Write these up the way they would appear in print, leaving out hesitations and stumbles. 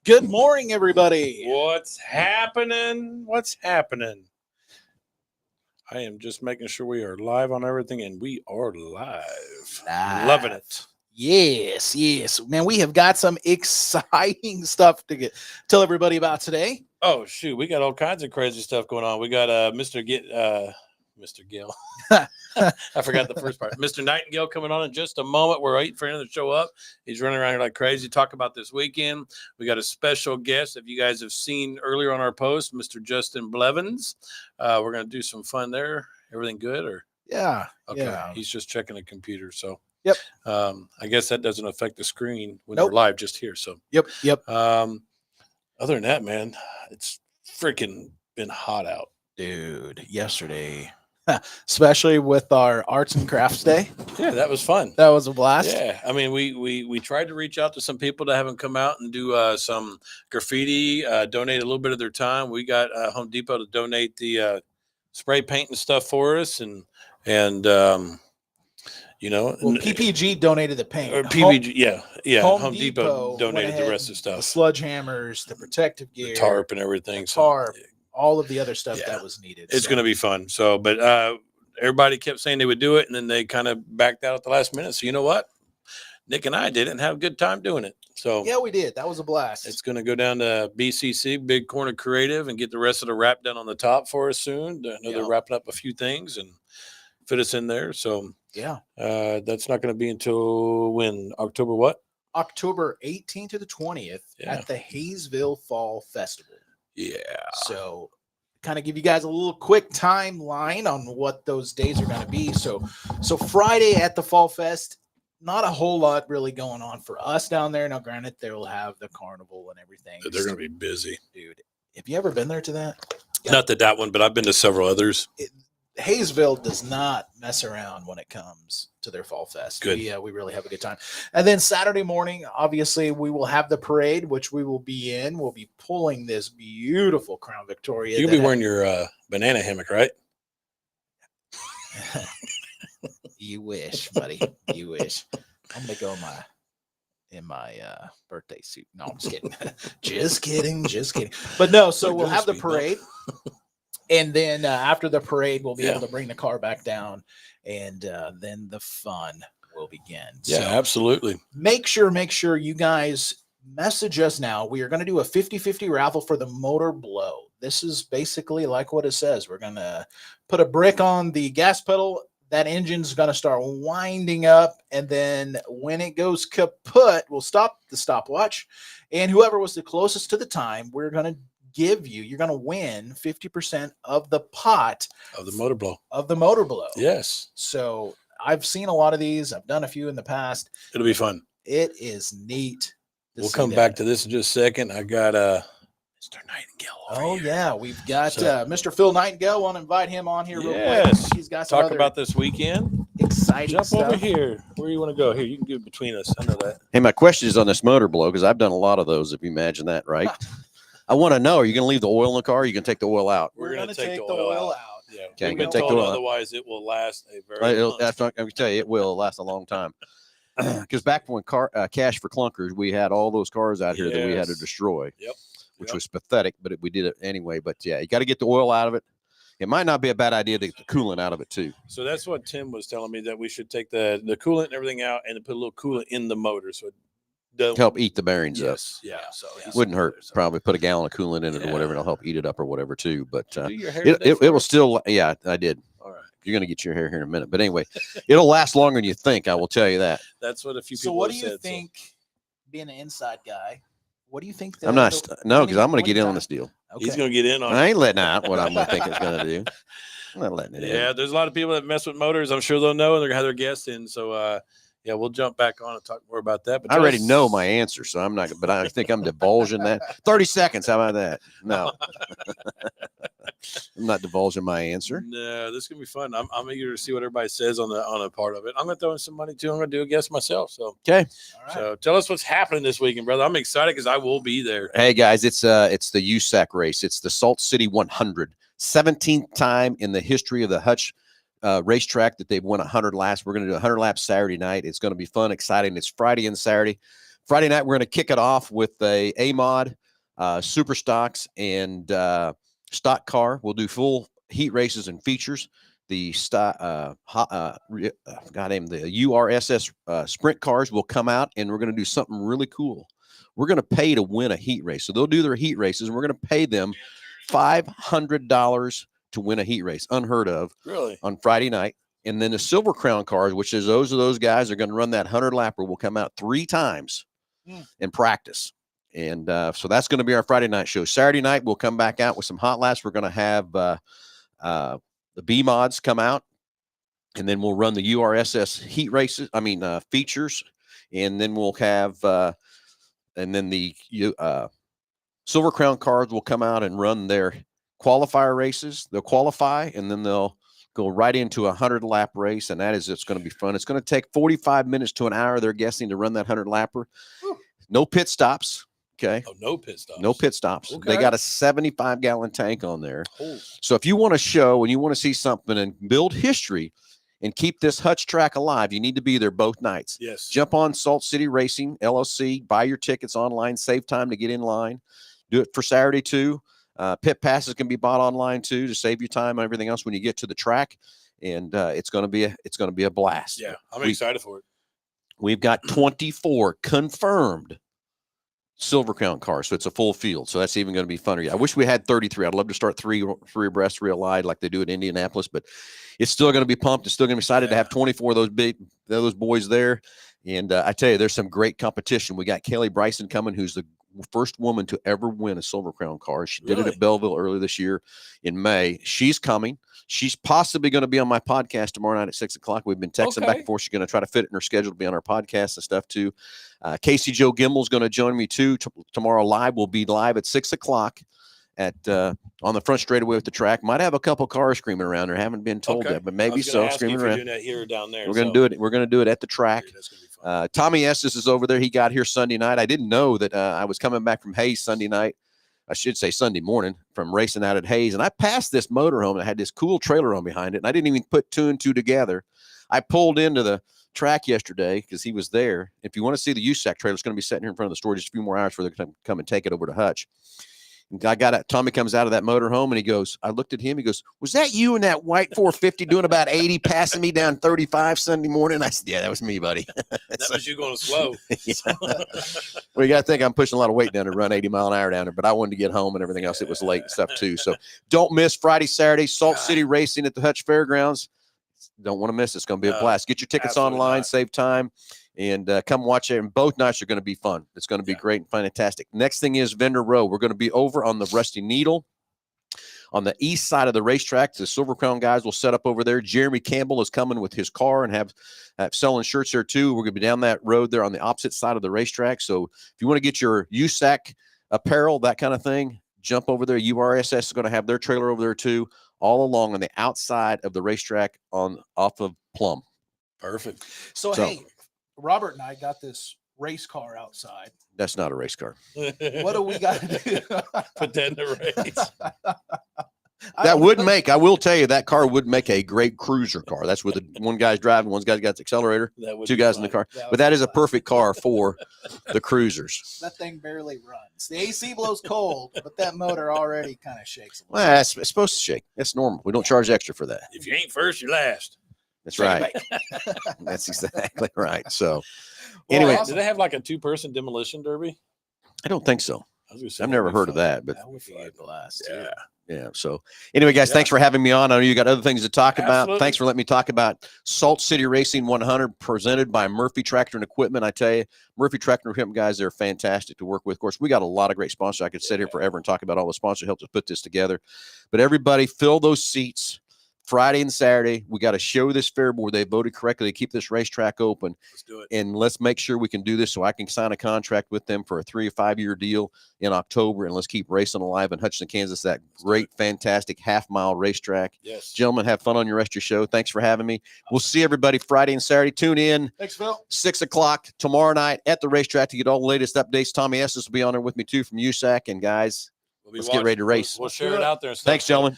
Good morning, everybody. What's happening? What's happening? I am just making sure we are live on everything, and we are live. Loving it. Yes. Man, we have got some exciting stuff to tell everybody about today. Oh, shoot. We got all kinds of crazy stuff going on. We got Mr. Gill. I forgot the first part. Mr. Nightingale coming on in just a moment. We're waiting for him to show up. He's running around here like crazy. Talk about this weekend. We got a special guest. If you guys have seen earlier on our post, Mr. Justin Blevins. We're going to do some fun there. Everything good? Or Yeah. Okay. Yeah. He's just checking the computer. So Yep. I guess that doesn't affect the screen when Nope. we're live just here. So Yep. Other than that, man, it's freaking been hot out. Dude, yesterday, especially with our arts and crafts day. Yeah, that was fun. That was a blast. Yeah, I mean, we tried to reach out to some people to have them come out and do some graffiti, donate a little bit of their time. We got Home Depot to donate the spray paint and stuff for us, and PPG donated the paint. Or PPG, yeah. Home Depot went donated ahead, the rest of the stuff, the sledgehammers, the protective gear, the tarp, and everything. All of the other stuff that was needed. It's going to be fun. So, but everybody kept saying they would do it, and then they kind of backed out at the last minute. So, you know what? Nick and I did it and have a good time doing it. So, yeah, we did. That was a blast. It's going to go down to BCC, Big Corner Creative, and get the rest of the wrap done on the top for us soon. I know they're wrapping up a few things and fit us in there. So, yeah, that's not going to be until when? October what? October 18th to the 20th at the Hayesville Fall Festival. Yeah. So kind of give you guys a little quick timeline on what those days are going to be. So Friday at the Fall Fest, not a whole lot really going on for us down there. Now, granted, they'll have the carnival and everything. They're going to be busy. Dude, have you ever been there to that? Not that one, but I've been to several others. Hayesville does not mess around when it comes to their Fall Fest. Good. We really have a good time. And then Saturday morning, obviously, we will have the parade, which we will be in. We'll be pulling this beautiful Crown Victoria. You'll be wearing your banana hammock, right? You wish, buddy. You wish. I'm going to go in my birthday suit. No, I'm just kidding. Just kidding. But no, so we'll have the parade. And then after the parade, we'll be able to bring the car back down, and then the fun will begin. Yeah, so absolutely. Make sure you guys message us now. We are going to do a 50-50 raffle for the Motor Blow. This is basically like what it says. We're going to put a brick on the gas pedal. That engine's going to start winding up, and then when it goes kaput, we'll stop the stopwatch, and whoever was the closest to the time, we're going to you're going to win 50% of the pot of the Motor Blow. Yes. So I've seen a lot of these. I've done a few in the past. It'll be fun. It is neat. We'll come back to this in just a second. I got Mr. Nightingale. Yeah. We've got Mr. Phil Nightingale. I want to invite him on here real quick. He's got some talk about this weekend. Exciting Jump stuff. Over here. Where do you want to go? Here, you can get between us. I know that. Hey, my question is on this Motor Blow, because I've done a lot of those, if you imagine that, right? I want to know, are you going to leave the oil in the car, or are you going to take the oil out? We're going to take the oil out. Yeah. Okay, I'm going to take the oil out. Otherwise, it will last a very long time. I can tell you, it will last a long time. Because back when Cash for Clunkers, we had all those cars out here that we had to destroy. Yep. Which was pathetic, but we did it anyway. But yeah, you got to get the oil out of it. It might not be a bad idea to get the coolant out of it too. So that's what Tim was telling me, that we should take the coolant and everything out and put a little coolant in the motor, so it help eat the bearings up. Yeah, so wouldn't hurt. Probably put a gallon of coolant in it or whatever, and it'll help eat it up or whatever too. But it will still. Yeah, I did. All right, you're gonna get your hair here in a minute, but anyway, it'll last longer than you think. I will tell you that. That's what a few people. So, what do you said, think? Being an inside guy, what do you think? I'm not. No, because I'm gonna get in on this deal. Okay. He's gonna get in on. I ain't letting out what I'm gonna think it's gonna do. I'm not letting it in. Yeah, there's a lot of people that mess with motors. I'm sure they'll know, and they're gonna have their guests in. So. Yeah, we'll jump back on and talk more about that. But I already know my answer, so I'm not. But I think I'm divulging that. 30 seconds. How about that? No, I'm not divulging my answer. No, this is gonna be fun. I'm eager to see what everybody says on a part of it. I'm gonna throw in some money too. I'm gonna do a guess myself. So okay. All right. So tell us what's happening this weekend, brother. I'm excited because I will be there. Hey guys, it's the USAC race. It's the Salt City 100, 17th time in the history of the Hutch racetrack that they've won 100 laps. We're going to do 100 laps Saturday night. It's going to be fun, exciting. It's Friday and Saturday. Friday night, we're going to kick it off with a mod, super stocks, and stock car. We'll do full heat races and features. The the URSS sprint cars will come out, and we're going to do something really cool. We're going to pay to win a heat race. So they'll do their heat races, and we're going to pay them $500 to win a heat race. Unheard of. Really? On Friday night. And then the Silver Crown cars, which is those guys are going to run that 100-lapper, will come out 3 times in practice. And so that's going to be our Friday night show. Saturday night, we'll come back out with some hot laps. We're going to have the B mods come out, and then we'll run the URSS heat races. Features, and then we'll have and then the Silver Crown cars will come out and run their qualifier races. They'll qualify, and then they'll go right into a 100-lap race, and it's going to be fun. It's going to take 45 minutes to an hour, they're guessing, to run that 100-lapper. No pit stops. Okay. Oh, no pit stops. No pit stops. Okay. They got a 75-gallon tank on there. So if you want to show and you want to see something and build history and keep this Hutch track alive, you need to be there both nights. Yes. Jump on Salt City Racing, LLC, buy your tickets online, save time to get in line. Do it for Saturday, too. Pit passes can be bought online too to save you time and everything else when you get to the track, and it's going to be a blast. Yeah, I'm excited for it. We've got 24 confirmed Silver Crown cars, so it's a full field. So that's even going to be funner. I wish we had 33. I'd love to start three abreast, real wide like they do at Indianapolis, but it's still going to be pumped. It's still going to be excited to have 24 of those boys there. And I tell you, there's some great competition. We got Kelly Bryson coming, who's the first woman to ever win a Silver Crown car. She did it at Belleville earlier this year in May. She's coming. She's possibly going to be on my podcast tomorrow night at 6:00. We've been texting back and forth. She's going to try to fit it in her schedule to be on our podcast and stuff too. Casey Joe Gimbel's going to join me too tomorrow live. We'll be live at 6:00 at on the front straightaway with the track. Might have a couple cars screaming around there. Haven't been told yet, but maybe so. Screaming around. Doing that here or down there. We're going to do it. We're going to do it at the track. Tommy Estes is over there. He got here Sunday night. I didn't know that I was coming back from Hayes Sunday night. I should say Sunday morning from racing out at Hayes. And I passed this motorhome that had this cool trailer on behind it. And I didn't even put 2 and 2 together. I pulled into the track yesterday because he was there. If you want to see the USAC trailer, it's going to be sitting here in front of the store just a few more hours before they're going to come and take it over to Hutch. And Tommy comes out of that motorhome and he goes, I looked at him. He goes, was that you in that white 450 doing about 80, passing me down 35 Sunday morning? I said, yeah, that was me, buddy. That was you going slow. Well, you got to think I'm pushing a lot of weight down to run 80 mile an hour down there, but I wanted to get home and everything else. It was late and stuff too. So don't miss Friday, Saturday, Salt City Racing at the Hutch Fairgrounds. Don't want to miss it. It's going to be a blast. Get your tickets online, save time, and come watch it. And both nights are going to be fun. It's going to be great and fantastic. Next thing is Vendor Row. We're going to be over on the Rusty Needle on the east side of the racetrack. The Silver Crown guys will set up over there. Jeremy Campbell is coming with his car and have selling shirts there too. We're going to be down that road there on the opposite side of the racetrack. So if you want to get your USAC apparel, that kind of thing, jump over there. URSS is going to have their trailer over there too, all along on the outside of the racetrack off of Plum. Perfect. So hey, Robert and I got this race car outside. That's not a race car. What do we got to do? Put that in the race. That would make, I will tell you, that car would make a great cruiser car. That's where the one guy's driving, one guy's got the accelerator, 2 guys in the car. But that is a perfect car for the cruisers. That thing barely runs. The AC blows cold, but that motor already kind of shakes a little. Well, it's supposed to shake. That's normal. We don't charge extra for that. If you ain't first, you're last. That's right. That's exactly right. So anyway, do they have like a 2-person demolition derby? I don't think so. I've never heard of that, but that would be a blast. Yeah. So anyway, guys, thanks for having me on. I know you got other things to talk about. Absolutely. Thanks for letting me talk about Salt City Racing 100 presented by Murphy Tractor and Equipment. I tell you, Murphy Tractor and Equipment guys, they're fantastic to work with. Of course, we got a lot of great sponsors. I could sit here forever and talk about all the sponsors who helped us put this together. But everybody, fill those seats. Friday and Saturday, we got to show this fair board they voted correctly to keep this racetrack open. Let's do it. And let's make sure we can do this so I can sign a contract with them for a 3 or 5 year deal in October. And let's keep racing alive in Hutchinson, Kansas, that great, fantastic half-mile racetrack. Yes. Gentlemen, have fun on your rest of your show. Thanks for having me. We'll see everybody Friday and Saturday. Tune in. Thanks, Phil. 6:00 tomorrow night at the racetrack to get all the latest updates. Tommy Estes will be on there with me, too, from USAC. And, guys, let's get ready to race. We'll share it out there. Thanks, gentlemen.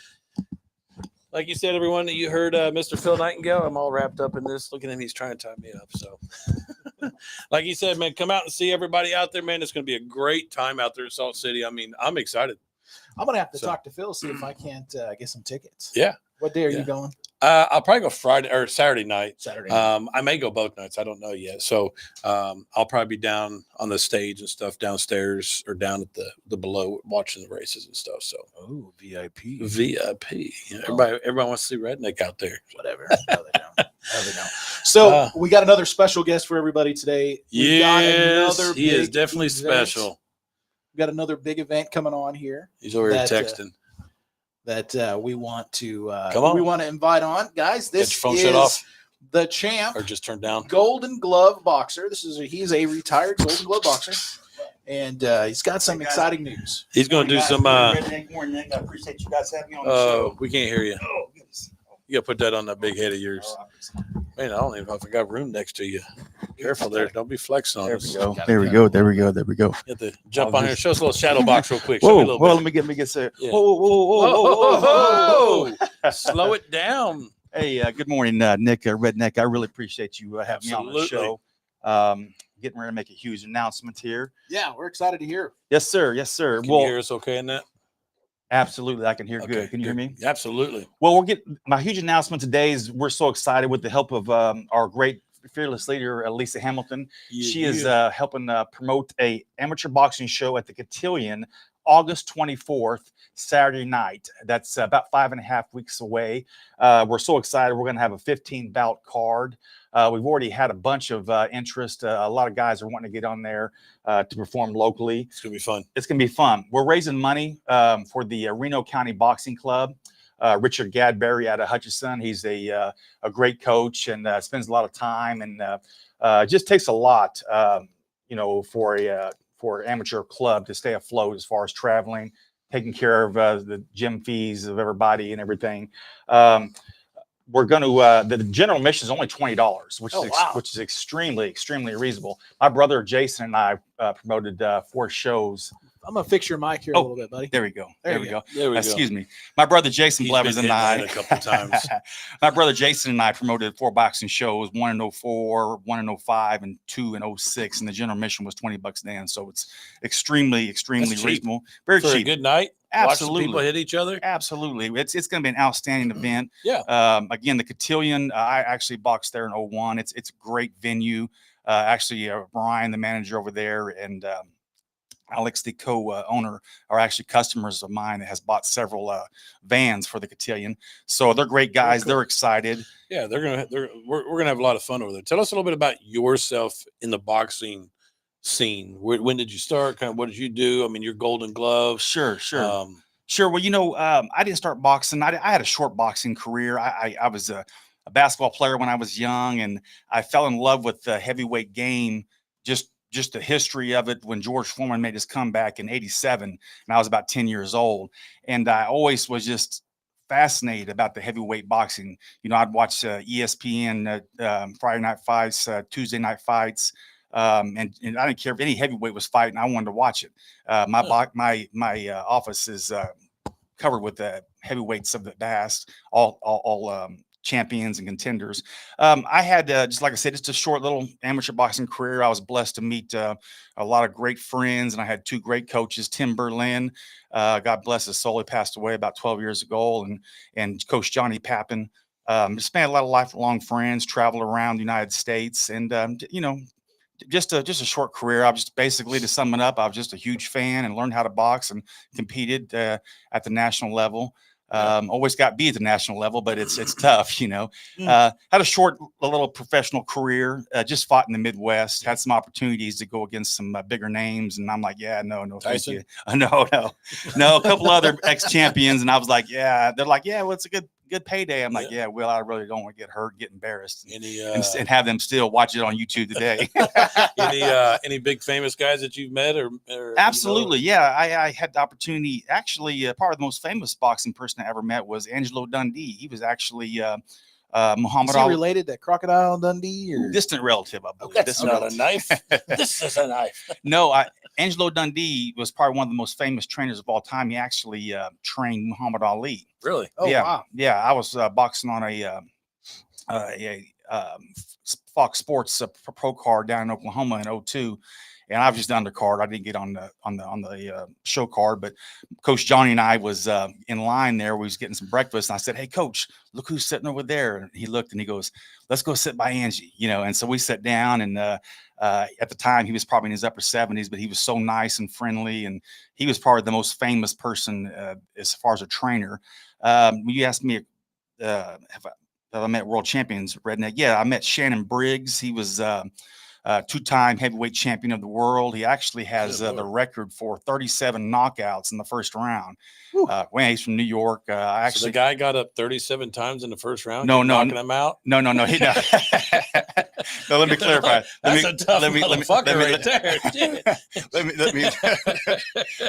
Like you said, everyone, you heard Mr. Phil Nightingale. I'm all wrapped up in this. Look at him. He's trying to tie me up. So, like you said, man, come out and see everybody out there, man. It's going to be a great time out there in Salt City. I mean, I'm excited. I'm going to have to talk to Phil, see if I can't get some tickets. Yeah. What day are you going? I'll probably go Friday or Saturday night. Saturday night. I may go both nights. I don't know yet. So I'll probably be down on the stage and stuff downstairs or down at the below watching the races and stuff. So VIP. Yeah, everybody wants to see Redneck out there. Whatever. No, they don't. No, they don't. So we got another special guest for everybody today. He is definitely special. We got another big event coming on here. He's over here texting. That we want to Come on. We want to invite on, guys. This Get your phone is shut off. the champ Or just turn down. Golden Glove boxer. He's a retired Golden Glove boxer, and he's got some exciting news. He's going to do some. Redneck, Nick. I appreciate you guys having me on the show. We can't hear you. Oh, goodness. You got to put that on that big head of yours. Man, I don't even know if I got room next to you. Careful there. Don't be flexing on us. There we go. You have to jump on here. Show us a little shadow box real quick. Whoa, Show me a little well, bit. let me get set. Yeah. Whoa. Slow it down. Hey, good morning, Nick, Redneck. I really appreciate you having me on the show. Getting ready to make a huge announcement here. Yeah, we're excited to hear. Yes, sir. Can you hear us okay in that? Absolutely. I can hear Okay, good. Can you hear me? Absolutely. Well, my huge announcement today is we're so excited with the help of our great fearless leader, Lisa Hamilton. She is helping promote a amateur boxing show at the Cotillion, August 24th, Saturday night. That's about 5.5 weeks away. We're so excited. We're going to have a 15-bout card. We've already had a bunch of interest. A lot of guys are wanting to get on there to perform locally. It's going to be fun. It's going to be fun. We're raising money for the Reno County Boxing Club. Richard Gadberry out of Hutchinson. He's a great coach and spends a lot of time and just takes a lot, for an amateur club to stay afloat as far as traveling, taking care of the gym fees of everybody and everything. We're going to the general admission is only $20, which is extremely reasonable. My brother Jason and I promoted 4 shows. I'm gonna fix your mic here a little bit, buddy. There we go. There we go. Excuse me. My brother Jason Blevins and I a couple times. My brother Jason and I promoted 4 boxing shows, 1 in 04, 1 in 05, and 2 in 06, and the general admission was $20 then. So it's extremely reasonable. Very For cheap. a good night. Absolutely. Watch people hit each other. Absolutely. It's going to be an outstanding event. Yeah. Again, the Cotillion, I actually boxed there in 01. It's a great venue. Brian, the manager over there, and Alex, the co-owner, are actually customers of mine that has bought several vans for the Cotillion. So they're great guys. Cool. They're excited. Yeah, we're gonna have a lot of fun over there. Tell us a little bit about yourself in the boxing scene. When did you start? Kind of what did you do? I mean, your Golden Glove. Sure. Sure. Well, I didn't start boxing. I had a short boxing career. I was a basketball player when I was young, and I fell in love with the heavyweight game. Just the history of it when George Foreman made his comeback in '87, and I was about 10 years old. And I always was just fascinated about the heavyweight boxing. I'd watch ESPN Friday night fights, Tuesday night fights, and I didn't care if any heavyweight was fighting. I wanted to watch it. My office is covered with the heavyweights of the past, all champions and contenders. I had, just like I said, just a short little amateur boxing career. I was blessed to meet a lot of great friends, and I had 2 great coaches. Tim Berlin, God bless his soul, he passed away about 12 years ago, and Coach Johnny Pappin. Just made a lot of lifelong friends, traveled around the United States, and just a short career. I was just basically, to sum it up, I was just a huge fan and learned how to box and competed at the national level. Always got beat at the national level, but it's tough, Had a little professional career, just fought in the Midwest, had some opportunities to go against some bigger names. And I'm like, yeah, no, thank you. No, a couple other ex-champions. And I was like, yeah, they're like, yeah, well, it's a good payday. I'm like, yeah, well, I really don't want to get hurt, get embarrassed, and have them still watch it on YouTube today. Any big famous guys that you've met or Absolutely. Yeah. I had the opportunity, actually, probably the most famous boxing person I ever met was Angelo Dundee. He was actually Muhammad Ali. Is he related to Crocodile Dundee or distant relative? I believe. That's not a knife. This is a knife. No, Angelo Dundee was probably one of the most famous trainers of all time. He actually trained Muhammad Ali. Really? Oh, yeah, wow. yeah. I was boxing on a Fox Sports pro card down in Oklahoma in '02, and I was just the undercard. I didn't get on the show card, but Coach Johnny and I was in line there. We was getting some breakfast, and I said, "Hey, Coach, look who's sitting over there." And he looked and he goes, "Let's go sit by Angie," And so we sat down, and at the time he was probably in his upper 70s, but he was so nice and friendly, and he was probably the most famous person as far as a trainer. You asked me, have I met world champions, Redneck? Yeah, I met Shannon Briggs. He was two-time heavyweight champion of the world. He actually has the record for 37 knockouts in the first round. Well, he's from New York. Actually, so the guy got up 37 times in the first round. No, knocking him out. No. He no. No, let me clarify. That's a tough motherfucker right there.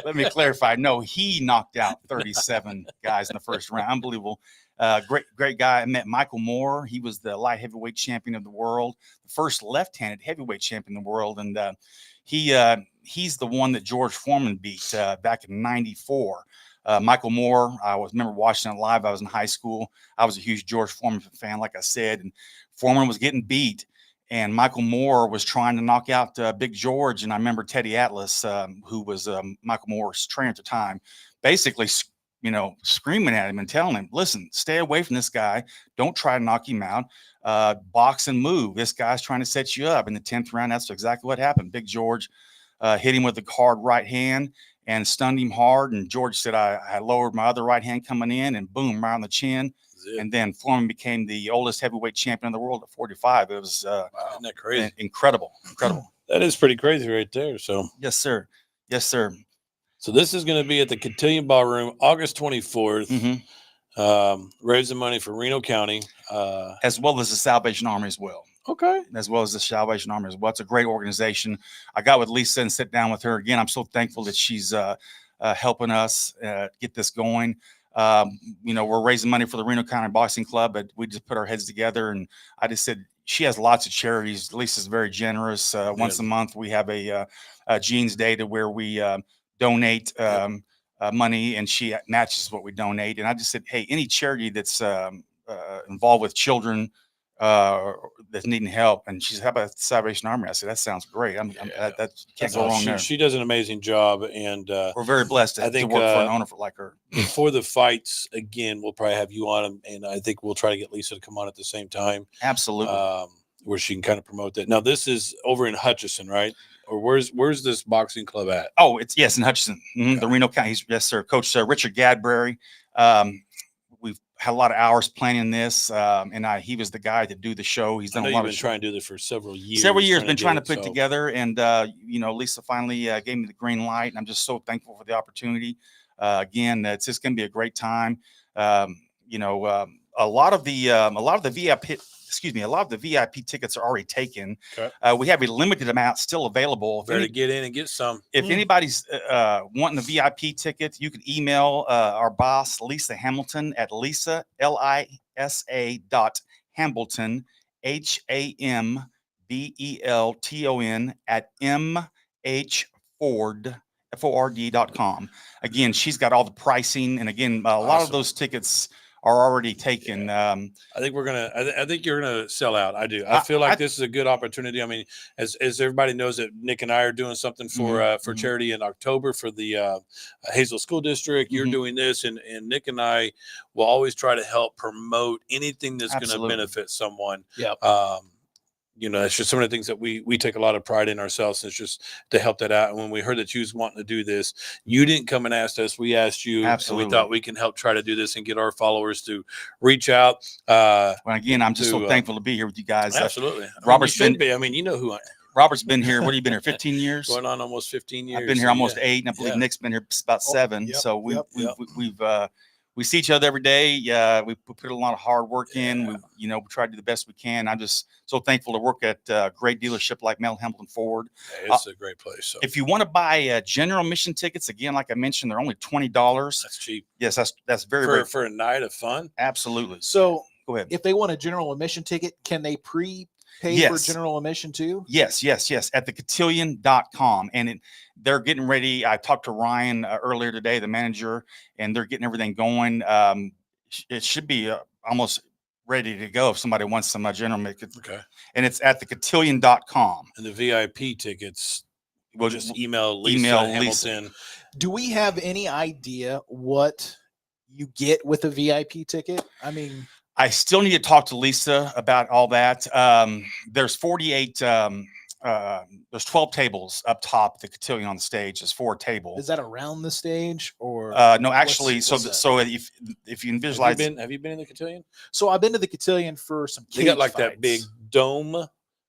Let me clarify. No, he knocked out 37 guys in the first round. Unbelievable. Great guy. I met Michael Moore. He was the light heavyweight champion of the world, the first left-handed heavyweight champion in the world, and he's the one that George Foreman beat back in '94. Michael Moore, I remember watching it live. I was in high school. I was a huge George Foreman fan, like I said, and Foreman was getting beat, and Michael Moore was trying to knock out Big George. And I remember Teddy Atlas, who was Michael Moore's trainer at the time, basically screaming at him and telling him, "Listen, stay away from this guy. Don't try to knock him out. Box and move. This guy's trying to set you up." In the 10th round, that's exactly what happened. Big George hit him with the hard right hand and stunned him hard. And George said, I lowered my other right hand coming in, and boom, right on the chin. And then Foreman became the oldest heavyweight champion in the world at 45. It was wow, isn't that crazy? Incredible. That is pretty crazy right there. So yes, sir. So this is going to be at the Cotillion Ballroom, August 24th. Raising money for Reno County, as well as the Salvation Army as well. Okay. As well as the Salvation Army as well. It's a great organization. I got with Lisa and sit down with her again. I'm so thankful that she's helping us get this going. We're raising money for the Reno County Boxing Club, but we just put our heads together, and I just said, she has lots of charities. Lisa's very generous. Once a month, we have a Jeans Day to where we donate money, and she matches what we donate. And I just said, hey, any charity that's involved with children that's needing help. And she said, how about the Salvation Army? I said, that sounds great. That can't go wrong there. She does an amazing job, and we're very blessed to work for an owner like her. Before the fights, again, we'll probably have you on, and I think we'll try to get Lisa to come on at the same time. Absolutely. Where she can kind of promote that. Now, this is over in Hutchinson, right? Or where's this boxing club at? Oh, it's in Hutchinson, the Reno County. Yes, sir. Coach Richard Gadbury. We've had a lot of hours planning this, and he was the guy to do the show. He's done a lot of trying to do this for several years. Been trying to put together, and Lisa finally gave me the green light, and I'm just so thankful for the opportunity. Again, it's just going to be a great time. A lot of the VIP tickets are already taken. Okay. We have a limited amount still available. Better get in and get some. If anybody's wanting the VIP ticket, you can email our boss, Lisa Hamilton, at Lisa, LISA .Hambleton, HAMBELTON at MHFord.com. Again, she's got all the pricing. And again, a lot of those tickets are already taken. I think I think you're gonna sell out. I do. I feel like this is a good opportunity. I mean, as everybody knows that Nick and I are doing something for charity in October for the Hazel School District. You're doing this, and Nick and I will always try to help promote anything that's going to benefit someone. Yeah. It's just some of the things that we take a lot of pride in ourselves. It's just to help that out. And when we heard that you was wanting to do this, you didn't come and ask us. We asked you. Absolutely. And we thought we can help try to do this and get our followers to reach out. Well, again, I'm just so thankful to be here with you guys. Absolutely. Robert's been. I mean, you know who I am. Robert's been here. What have you been here? 15 years? Going on almost 15 years. I've been here almost 8, and I believe Nick's been here about 7. So we see each other every day. We put a lot of hard work in. We try to do the best we can. I'm just so thankful to work at a great dealership like Mel Hamilton Ford. Yeah, it's a great place. So. If you want to buy general admission tickets, again, like I mentioned, they're only $20. That's cheap. Yes, that's very for a night of fun. Absolutely. So go ahead. If they want a general admission ticket, can they pay for Yes. general admission too? Yes, at thecotillion.com. And they're getting ready. I talked to Ryan earlier today, the manager, and they're getting everything going. It should be almost ready to go if somebody wants some general admission. Okay. And it's at thecotillion.com. And the VIP tickets, We'll just email Lisa email Hamilton. Do we have any idea what you get with a VIP ticket? I mean, I still need to talk to Lisa about all that. There's 48, there's 12 tables up top. The cotillion on the stage is 4 tables. is that around the stage or? No, actually, what's so that? so if you can visualize, Have you been in the cotillion? So I've been to the cotillion for some. They got like cage that big fights. dome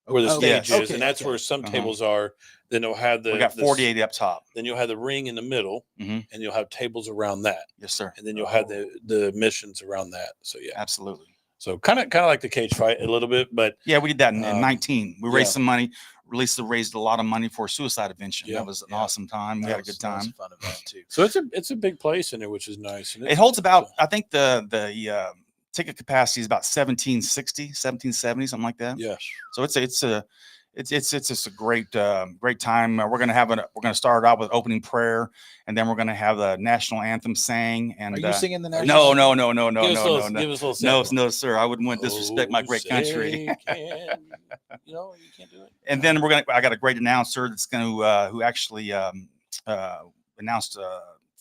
where the Oh, stage yes. is, and that's where some Uh-huh. tables are. Then you'll have we got 48 up top. Then you'll have the ring in the middle, Mhm. and you'll have tables around that, Yes, sir. and then you'll have the missions around that. So yeah, Absolutely. so kind of like the cage fight a little bit, but Yeah, we did that in 19. We raised yeah. some money. Lisa raised a lot of money for suicide prevention. Yeah. That was an Yeah. awesome time. We had a good That was time. a fun event too. so it's a big place in there, which is nice. And It holds about, I think the ticket capacity is about 1760, 1770, something like that. yeah. So it's just a great great time. We're gonna start out with opening prayer, and then we're gonna have the national anthem sang. And Are you singing the national? no, anthem? no, Give us a little, give us a little no, sample. no, sir. I wouldn't want to disrespect my great country. Oh, say can you can't do it. And then I got a great announcer that's going to who actually announced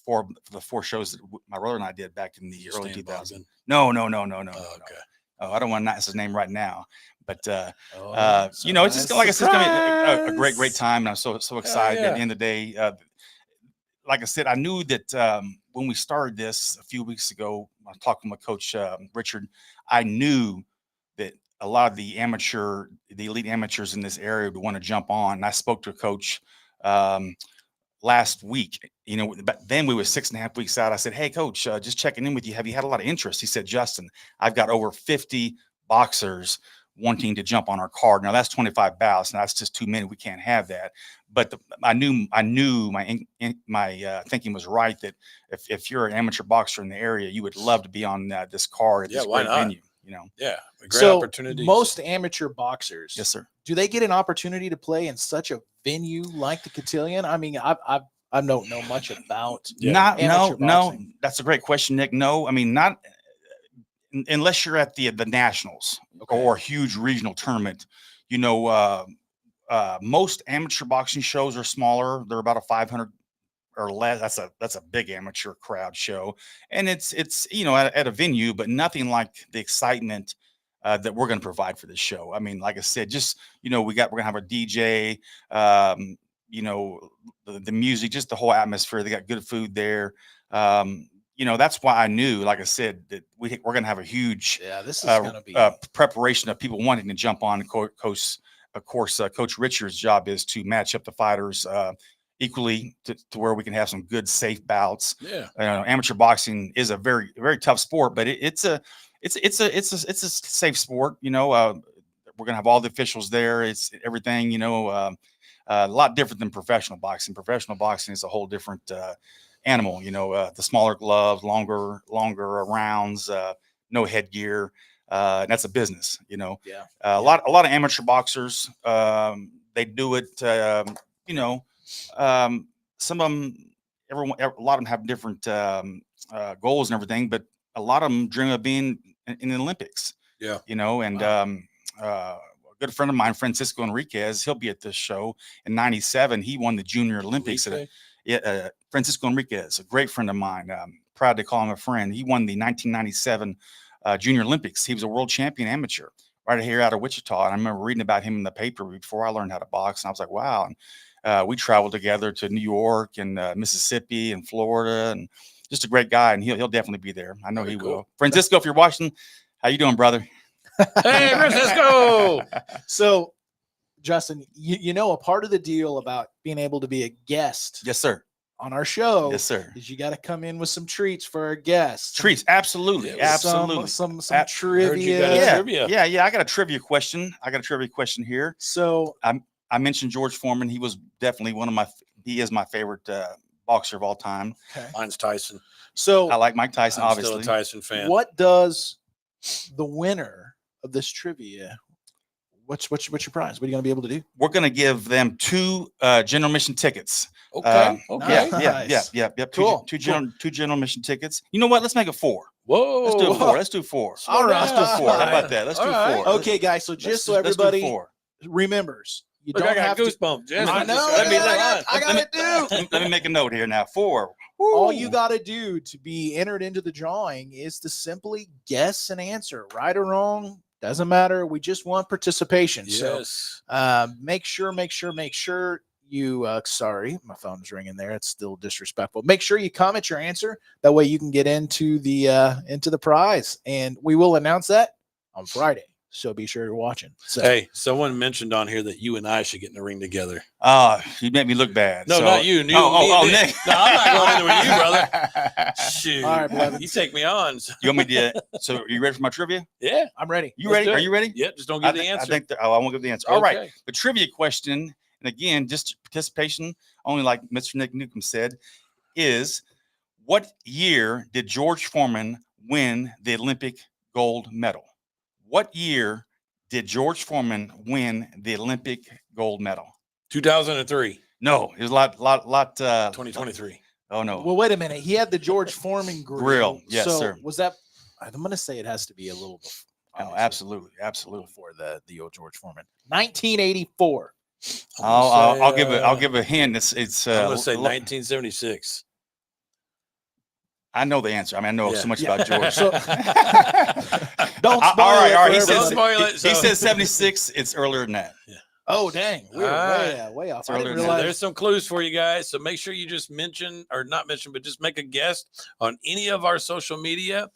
for the 4 shows that my brother and I did back in the early Stan 2000s. Bogdan. No. Oh, okay. Oh, I don't want to announce his name right now, but Oh, you know, it's just like I said, it's gonna be a great surprise. time, and I'm so excited. yeah. At the end of the day, like I said, I knew that when we started this a few weeks ago, I was talking with Coach Richard. I knew that a lot of the elite amateurs in this area would want to jump on. And I spoke to a coach last week. You know, but then we were 6.5 weeks out. I said, "Hey, coach, just checking in with you. Have you had a lot of interest?" He said, "Justin, I've got over 50 boxers wanting to jump on our card. Now that's 25 bouts. Now that's just too many. We can't have that." But I knew my thinking was right, that if you're an amateur boxer in the area, you would love to be on this card at Yeah, this why great not? venue. You know. Yeah, a great So opportunity. most amateur boxers, Yes, sir. do they get an opportunity to play in such a venue like the cotillion? I mean, I don't know much about. Yeah. amateur No. boxing. That's a great question, Nick. No, I mean, not unless you're at the nationals Okay. or a huge regional tournament. You know, most amateur boxing shows are smaller. They're about a 500 or less. That's a big amateur crowd show, and it's you know, at a venue, but nothing like the excitement that we're going to provide for this show. I mean, like I said, just, you know, we're gonna have a DJ, you know, the music, just the whole atmosphere. They got good food there. You know, that's why I knew, like I said, that we're going to have a huge Yeah, this is going to be. preparation of people wanting to jump on. Of course, Coach Richard's job is to match up the fighters equally to where we can have some good, safe bouts. Yeah. Amateur boxing is a very, very tough sport, but it's a safe sport. You know, we're gonna have all the officials there. It's everything. You know, a lot different than professional boxing. Professional boxing is a whole different animal. You know, the smaller gloves, longer rounds, no headgear. That's a business. You know, Yeah. a lot of amateur boxers, they do it. You know, some of them, a lot of them have different goals and everything, but a lot of them dream of being in the Olympics. Yeah. You know, and a good friend of mine, Francisco Enriquez, he'll be at this show in '97. He won the Junior Olympics. Francisco Enriquez, a great friend of mine. Proud to call him a friend. He won the 1997 Junior Olympics. He was a world champion amateur right here out of Wichita. And I remember reading about him in the paper before I learned how to box. And I was like, wow. And we traveled together to New York and Mississippi and Florida, and just a great guy. And he'll definitely be there. I know he will. Francisco, if you're watching, how you doing, brother? Hey, Francisco. So, Justin, you know, a part of the deal about being able to be a guest Yes, sir. on our show Yes, sir. is you got to come in with some treats for our guests. Treats, absolutely, Yeah, absolutely. Some Heard you got a trivia. trivia. Yeah. I got a trivia question. here. So, I mentioned George Foreman. He was definitely he is my favorite boxer of all time. okay. Mine's Tyson. So, I like Mike Tyson, I'm obviously. still a Tyson fan. what does the winner of this trivia What's your prize? What are you going to be able to do? We're going to give them 2 general mission tickets. Okay. Nice. Yeah. Cool. Two general mission tickets. You know what? Let's make it 4. Whoa. Let's do 4. Let's do 4. All right. Let's do 4. How about that? Let's do 4. Okay, guys. So just so Let's do everybody 4. remembers, you Look, don't I got have to. goosebumps. Jess. I know. Let me I got it too. Let me make a note here now. 4. All Woo. you got to do to be entered into the drawing is to simply guess an answer, right or wrong. Doesn't matter. We just want participation. Yes. So make sure you, sorry, my phone's ringing there. It's still disrespectful. Make sure you comment your answer. That way you can get into the prize. And we will announce that on Friday. So be sure you're watching. So, Hey, someone mentioned on here that you and I should get in the ring together. You made me look bad. No, so- not you. Nick. Nick. No, I'm not going in there with you, brother. you Shoot. All right, Blevins. You take me on. want me to? So, are you ready for my trivia? Yeah. I'm ready. You Let's ready? do Are it. you ready? Yeah, just don't give the I answer. think I won't give the answer. All right. Okay. The trivia question, and again, just participation, only like Mr. Nick Newcomb said, is what year did George Foreman win the Olympic gold medal? What year did George Foreman win the Olympic gold medal? 2003. No, it was a lot. 2023. Oh no. Well, wait a minute. He had the George Foreman grill. Yes, so sir. Was that? I'm going to say it has to be a little before. Oh, absolutely. Before the old George Foreman. 1984. I'll give a hint. It's I'm going to say 1976. I know the answer. I mean, I know Yeah. so much about George. So- Don't spoil all right, it all right. for He Don't says, spoil it, he so- says 76. It's earlier than that. Oh, dang. We're All right. way off. It's I didn't earlier than realize. There's some clues for you guys. So make sure you just mention, or not mention, but just make a guess on any of our social media.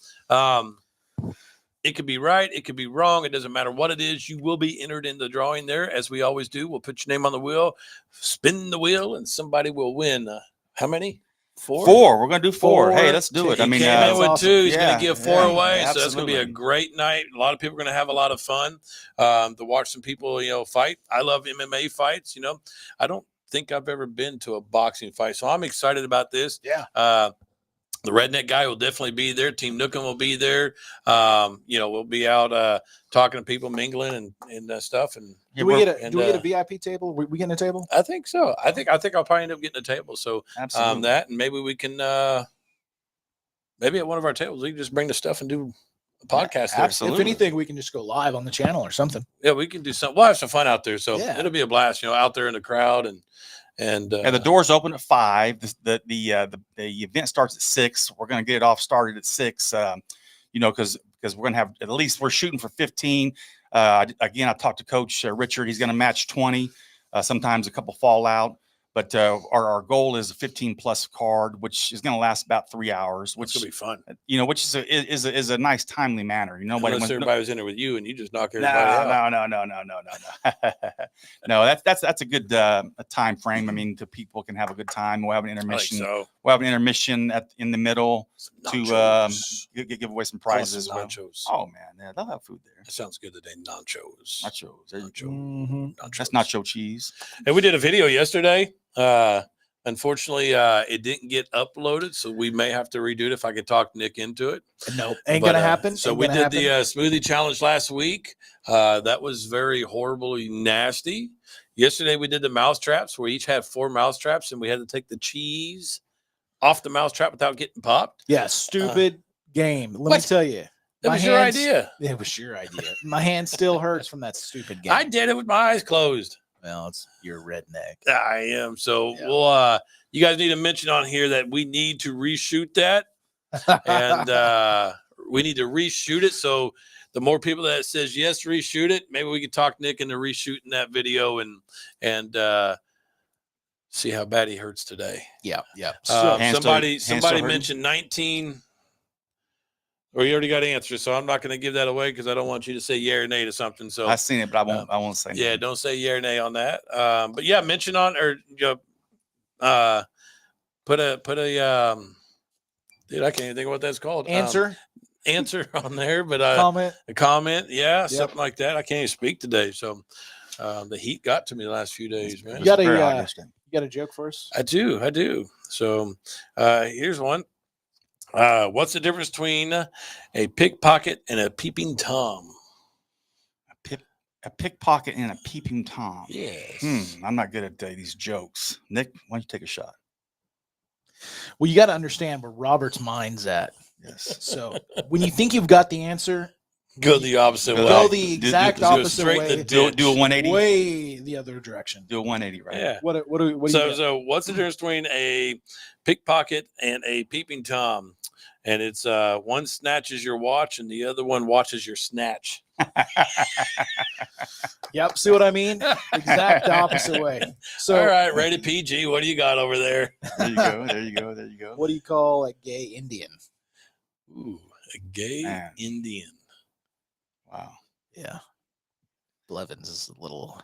It could be right. It could be wrong. It doesn't matter what it is. You will be entered in the drawing there, as we always do. We'll put your name on the wheel, spin the wheel, and somebody will win. How many? 4? 4. We're gonna do 4. 4. Hey, let's do it. He I mean, came in with awesome. 2. He's yeah, going to give 4 yeah, away. So that's going to be a absolutely. great night. A lot of people are going to have a lot of fun to watch some people, fight. I love MMA fights. I don't think I've ever been to a boxing fight, so I'm excited about this. Yeah. The redneck guy will definitely be there. Team Nookham will be there. We'll be out talking to people, mingling and stuff. And Do we get and, a VIP table? We getting a table? I think so. I think I'll probably end up getting a table. So Absolutely. that, and maybe we can maybe at one of our tables we can just bring the stuff and do a podcast there. absolutely. If anything, we can just go live on the channel or something. Yeah, we can do something. We'll have some fun out there. So Yeah. it'll be a blast, out there in the crowd and And the doors open at 5. The event starts at 6. We're gonna get it off started at 6. Because we're gonna have, at least we're shooting for 15. Again, I talked to Coach Richard. He's gonna match 20. Sometimes a couple fall out, but our goal is a 15+ card, which is gonna last about 3 hours. which Which will be fun. which is a nice timely manner. Unless everybody was in it with you and you just knock everybody out. No. That's a good time frame. I mean, people can have a good time. We'll have an I think intermission. so. We'll have an intermission in the middle Some to nachos. give away some I want prizes as some well. nachos. Oh man, yeah, they'll have food there. That sounds good today. Nachos. Nachos. There you go. Mhm. That's nacho cheese. And we did a video yesterday. Unfortunately, it didn't get uploaded, so we may have to redo it if I could talk Nick into it. Nope. Ain't But, gonna happen. So Ain't we gonna did the smoothie challenge last week. That was very horribly nasty. Yesterday we did the mouse traps. We each had 4 mouse traps, and we had to take the cheese off the mouse trap without getting popped. Yeah, stupid game. Let me what? tell you. That My was your hands- idea. It was your idea. My hand still hurts from that stupid game. I did it with my eyes closed. Well, it's your redneck. I am. So Yeah. we'll you guys need to mention on here that we need to reshoot that. And we need to reshoot it. So the more people that says yes, reshoot it. Maybe we could talk Nick into reshooting that video and see how bad he hurts today. Yeah. Hands Somebody still hurting? mentioned 19. Or you already got answers, so I'm not going to give that away because I don't want you to say yeah or nay to something. So I've seen it, but I won't say. yeah, anything. don't say yeah or nay on that. But yeah, mention on or put a dude, I can't even think of what that's called. Answer on there, but Comment. a comment, yeah, Yep. something like that. I can't even speak today, so the heat got to me the last few days, man. You got Very a August. you got a joke for us? I do. So here's one. What's the difference between a pickpocket and a peeping Tom? A pickpocket and a peeping Tom. Yes. I'm not good at these jokes. Nick, why don't you take a shot? Well, you got to understand where Robert's mind's at. Yes. So when you think you've got the answer, Go the opposite way. go the exact go opposite straight in the way. ditch. Do a 180. Way the other direction. Do a 180, right? Yeah. What do you got? So what's the difference between a pickpocket and a peeping Tom? And it's one snatches your watch and the other one watches your snatch. Yep. See what I mean? Exact opposite way. So all right, rated PG. What do you got over there? There you go. There you go. There you go. what do you call a gay Indian? Ooh, a gay Man. Indian. Wow. Yeah. Blevins is a little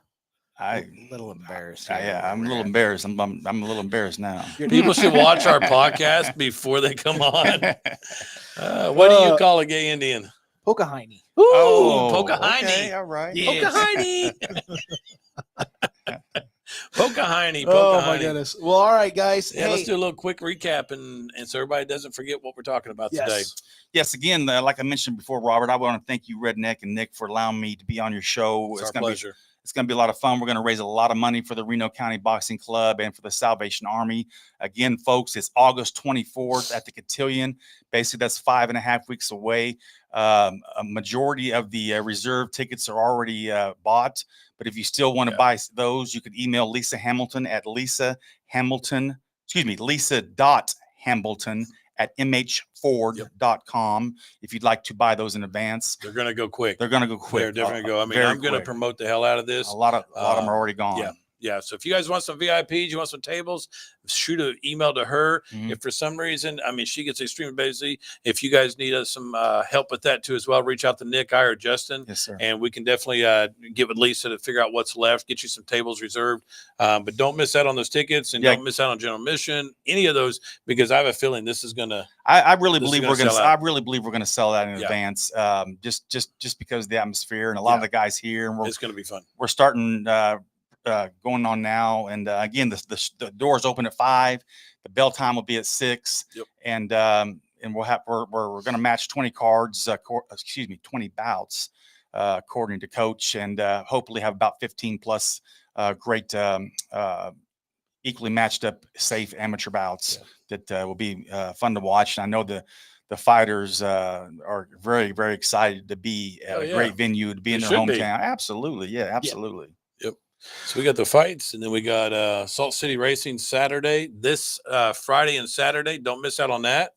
embarrassed. Yeah, I'm a little embarrassed. I'm a little embarrassed now. People should watch our podcast before they come on. What do you call a gay Indian? Pocahontas. Ooh, Oh, Pocahontas. okay, all right. Yeah. Pocahontas. Oh my goodness. Well, all right, guys. Yeah, let's do a little quick recap and so everybody doesn't forget what we're talking about today. Yes, again, like I mentioned before, Robert, I want to thank you, Redneck and Nick, for allowing me to be on your show. It's our pleasure. It's going to be a lot of fun. We're going to raise a lot of money for the Reno County Boxing Club and for the Salvation Army. Again, folks, it's August 24th at the Cotillion. Basically, that's 5.5 weeks away. A majority of the reserve tickets are already bought. But if you still want to buy those, you can email Lisa Hamilton at lisa.hamilton at mhford.com if you'd like to buy those in advance. They're going to go quick. They're going to go quick. They're definitely go. I mean, I'm going to promote the hell out of this. A lot of them are already gone. Yeah. Yeah. So if you guys want some VIPs, you want some tables, shoot an email to her. Mhm. If for some reason, I mean, she gets extremely busy. If you guys need some help with that too as well, reach out to Nick, I, or Justin. Yes, sir. And we can definitely get with Lisa to figure out what's left, get you some tables reserved. But don't miss out on those tickets and don't miss out on general admission, any of those, because I have a feeling this is going to. I really believe we're going to. sell I out. really believe we're going to sell that in advance. Just because of the atmosphere and a lot of the guys here, and It's going to be fun. we're starting going on now. And again, the doors open at 5. The bell time will be at 6. Yep. And we're going to match 20 cards. 20 bouts, according to Coach, and hopefully have about 15 plus great, equally matched up, safe amateur bouts that will be fun to watch. And I know the fighters are very, very excited to be at a great venue, to be in their hometown. Absolutely. Yeah, absolutely. Yep. So we got the fights, and then we got Salt City Racing Saturday, this Friday and Saturday. Don't miss out on that.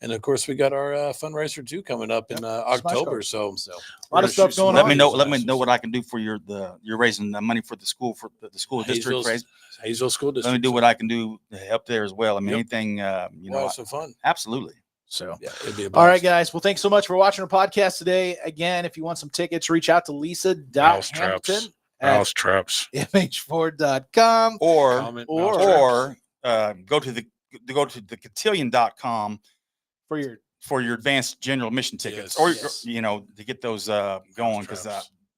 And of course, we got our fundraiser too coming up in October. So a lot of stuff going on. Let me know what I can do for you're raising the money for the school, for the school district. Hayesville School District. Let me do what I can do to help there as well. I mean, anything, we'll have some fun. Absolutely. So, it'd be a blast. All right, guys. Well, thanks so much for watching our podcast today. Again, if you want some tickets, reach out to Lisa.Hamilton at mhford.com or go to the cotillion.com for your advanced general admission tickets, or to get those going, because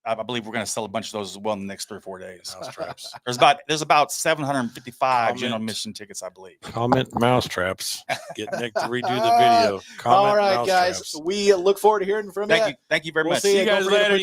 I believe we're going to sell a bunch of those as well in the next 3 or 4 days. There's about 755 general admission tickets, I believe. Comment mousetraps. Get Nick to redo the video. All right, guys. We look forward to hearing from you. Thank you very much. See you guys later.